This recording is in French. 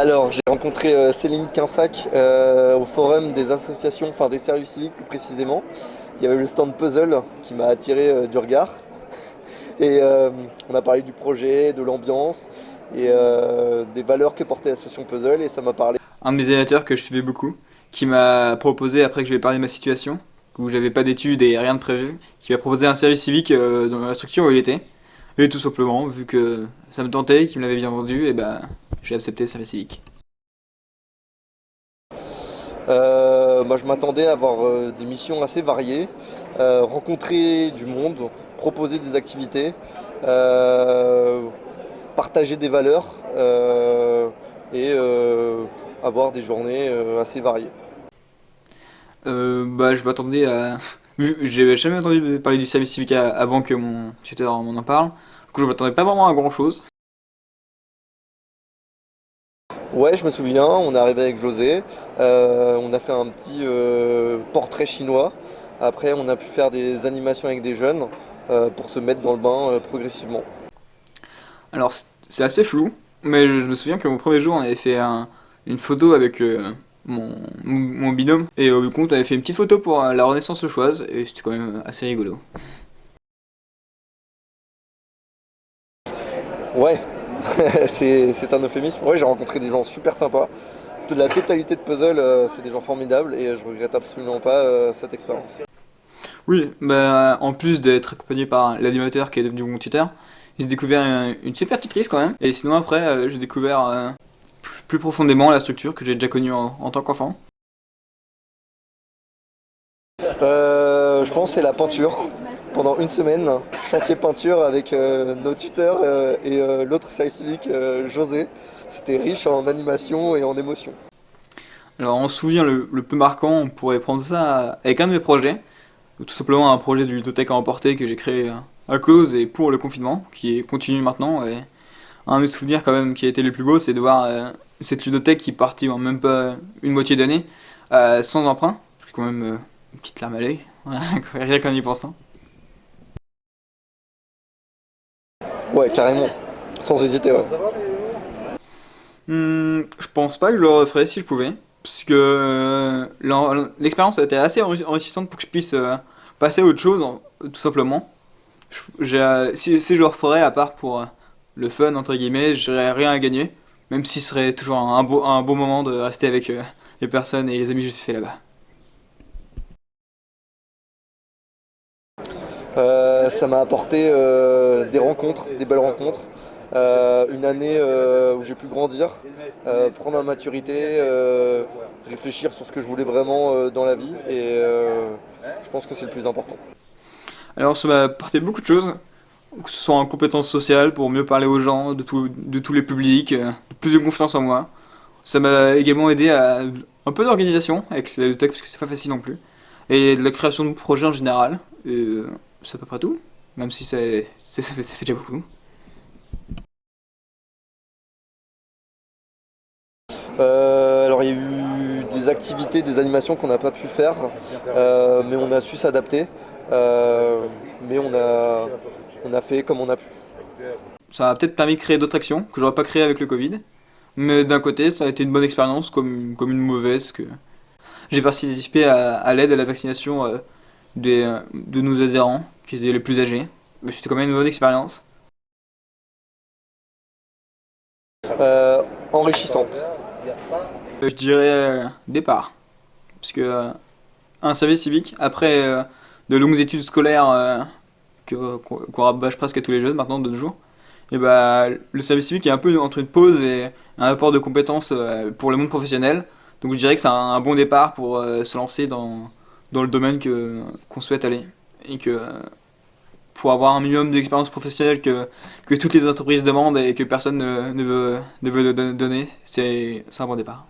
Alors, j'ai rencontré Céline Quinsac au forum des associations, enfin des services civiques plus précisément. Il y avait le stand Puzzle qui m'a attiré du regard. Et on a parlé du projet, de l'ambiance et des valeurs que portait l'association Puzzle et ça m'a parlé. Un de mes animateurs que je suivais beaucoup, qui m'a proposé, après que je lui ai parlé de ma situation, où j'avais pas d'études et rien de prévu, qui m'a proposé un service civique dans la structure où il était. Et tout simplement, vu que ça me tentait, qu'il me l'avait bien vendu, et ben j'ai accepté le service civique. Je m'attendais à avoir des missions assez variées, rencontrer du monde, proposer des activités, euh, partager des valeurs et avoir des journées assez variées. Je m'attendais à... J'avais jamais entendu parler du service civique avant que mon tuteur m'en en parle. Du coup, je m'attendais pas vraiment à grand chose. Ouais, je me souviens, on est arrivé avec José, on a fait un petit portrait chinois. Après, on a pu faire des animations avec des jeunes pour se mettre dans le bain progressivement. Alors, c'est assez flou, mais je me souviens que mon premier jour, on avait fait une photo avec mon binôme. Et du coup, on avait fait une petite photo pour la Renaissance Auchoise, et c'était quand même assez rigolo. Ouais, c'est un euphémisme. Ouais, j'ai rencontré des gens super sympas. La totalité de Puzzle, c'est des gens formidables et je regrette absolument pas cette expérience. Oui, en plus d'être accompagné par l'animateur qui est devenu mon tuteur, j'ai découvert une super tutrice quand même. Et sinon, après, j'ai découvert plus profondément la structure que j'ai déjà connue en tant qu'enfant. Je pense que c'est la peinture. Pendant une semaine, chantier peinture avec nos tuteurs et l'autre service civique, José. C'était riche en animation et en émotion. Alors, en souvenir le peu marquant, on pourrait prendre ça avec un de mes projets. Tout simplement un projet de ludothèque à emporter que j'ai créé à cause et pour le confinement, qui continue maintenant. Et un de mes souvenirs quand même qui a été le plus beau, c'est de voir cette ludothèque qui est partie en même pas une moitié d'année, sans emprunt. J'ai quand même une petite larme à l'œil, rien qu'en y pensant. Ouais, carrément. Sans hésiter, ouais. Je pense pas que je le referais si je pouvais, parce que l'expérience a été assez enrichissante pour que je puisse passer à autre chose, tout simplement. Si je le referais, à part pour le fun, entre guillemets, j'aurais rien à gagner, même si ce serait toujours un beau moment de rester avec les personnes et les amis que j'ai fait là-bas. Ça m'a apporté des rencontres, des belles rencontres. Une année où j'ai pu grandir, prendre ma maturité, réfléchir sur ce que je voulais vraiment dans la vie et je pense que c'est le plus important. Alors ça m'a apporté beaucoup de choses, que ce soit en compétences sociales pour mieux parler aux gens, de tous les publics, plus de confiance en moi. Ça m'a également aidé à un peu d'organisation avec la bibliothèque parce que c'est pas facile non plus. Et de la création de projets en général. Et, c'est à peu près tout. Même si ça fait déjà beaucoup. Alors il y a eu des activités, des animations qu'on n'a pas pu faire, mais on a su s'adapter. Mais on a fait comme on a pu. Ça a peut-être permis de créer d'autres actions que j'aurais pas créées avec le Covid. Mais d'un côté, ça a été une bonne expérience comme une mauvaise. Que j'ai participé à l'aide à la vaccination de nos adhérents, qui étaient les plus âgés. Mais c'était quand même une bonne expérience. Enrichissante. Je dirais départ. Parce que un service civique, après de longues études scolaires qu'on rabâche presque à tous les jeunes maintenant de nos jours, et bah, le service civique est un peu entre une pause et un apport de compétences pour le monde professionnel. Donc je dirais que c'est un bon départ pour se lancer dans le domaine qu'on souhaite aller. Et que pour avoir un minimum d'expérience professionnelle que toutes les entreprises demandent et que personne ne veut donner, c'est un bon départ.